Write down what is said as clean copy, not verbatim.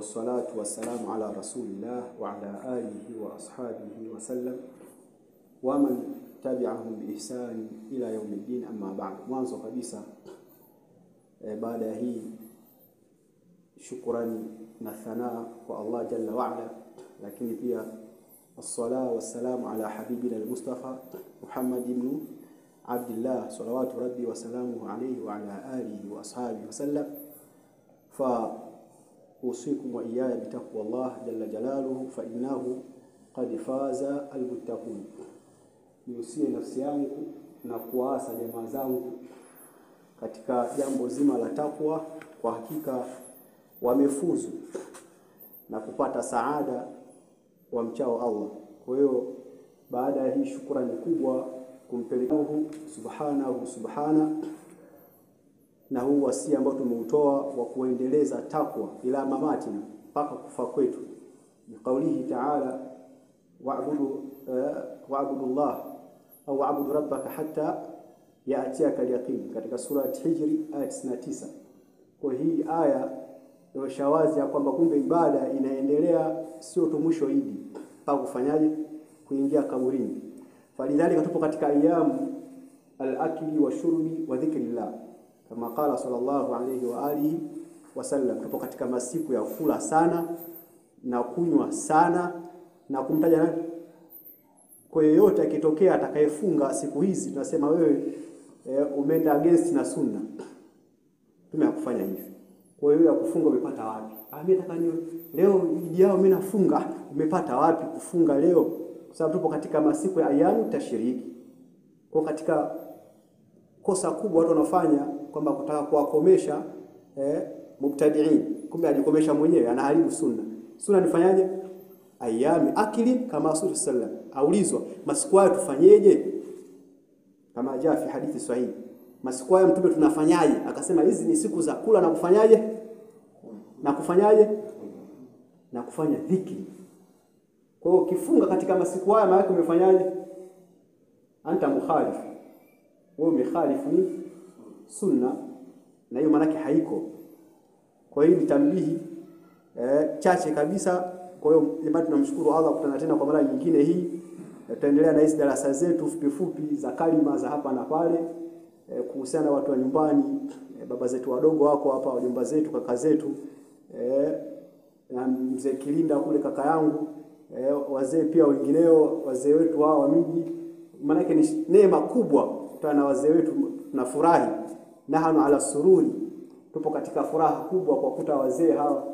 والصلاة والسلام على رسول الله وعلى آله وأصحابه وسلم ومن تبعهم بإحسان إلى يوم الدين. أما بعد. mwanzo kabisa baada ya hii shukrani na thanaa kwa Allah jalla wa ala, lakini pia as-salatu was-salamu ala habibina al-Mustafa Muhammad ibn Abdullah salawatu rabbi wa salamuhu alayhi wa ala alihi wa ashabihi wa sallam. Fa usikum wa iyaya bitaqwa Allah jalla jalaluhu fa innahu qad faza al-muttaqun. Niusie nafsi yangu na kuasa jamaa zangu katika jambo zima la takwa, kwa hakika wamefuzu na kupata saada wa mchao Allah. Kwa hiyo baada ya hii shukrani kubwa kumpelekea subhana na huu wasia ambao tumeutoa wa kuendeleza takwa ila mamatina mpaka kufa kwetu, ni kaulihi ta'ala wa'budu Allah au wa'budu rabbaka hatta ya'tiyaka al-yaqin, katika sura Hijri aya 99. Kwa hii aya ndio shawazi ya kwamba kumbe ibada inaendelea, sio tu mwisho Idi mpaka kufanyaje, kuingia kaburini. Falidhalika tupo katika ayamu al-akli wa shurbi wa dhikrillah, kama qala sallallahu alayhi wa alihi wasallam. Tupo katika masiku ya kula sana na kunywa sana na kumtaja nani. Kwa yote akitokea atakayefunga siku hizi tunasema wewe umeenda against na sunna, tumekufanya hivi. Kwa hiyo ya kufunga umepata wapi? Mimi nataka leo Idi yao mimi nafunga. Umepata wapi kufunga leo? Kwa sababu tupo katika masiku ya ayamu tashiriki. Kwa katika kosa kubwa watu wanafanya kwamba kutaka kuwakomesha mubtadi'in, kumbe ajikomesha mwenyewe, anaharibu sunna. Sunna nifanyaje? Ayami akili kama Rasul sallam aulizwa masiku hayo tufanyeje, kama jaa fi hadithi sahihi. Masiku hayo mtume tunafanyaje? Akasema hizi ni siku za kula na kufanyaje, na kufanya dhikri. Kwa hiyo ukifunga katika masiku haya maana yake umefanyaje? Anta mukhalif, wewe umekhalifu ni sunna, na hiyo maana yake haiko. Kwa hiyo ni tambihi chache kabisa. Kwa hiyo jamani, tunamshukuru Allah kutana tena kwa mara nyingine hii. Tutaendelea na hizi darasa zetu fupi za kalima za hapa na pale, kuhusiana na watu wa nyumbani, baba zetu wadogo wako hapa, wajomba zetu, kaka zetu, na mzee Kilinda kule kaka yangu, wazee pia wengineo, wazee wetu hawa wa miji. Maana yake ni neema kubwa kutana na wazee wetu, tunafurahi. Nahanu ala sururi, tupo katika furaha kubwa kwa kukuta wazee hawa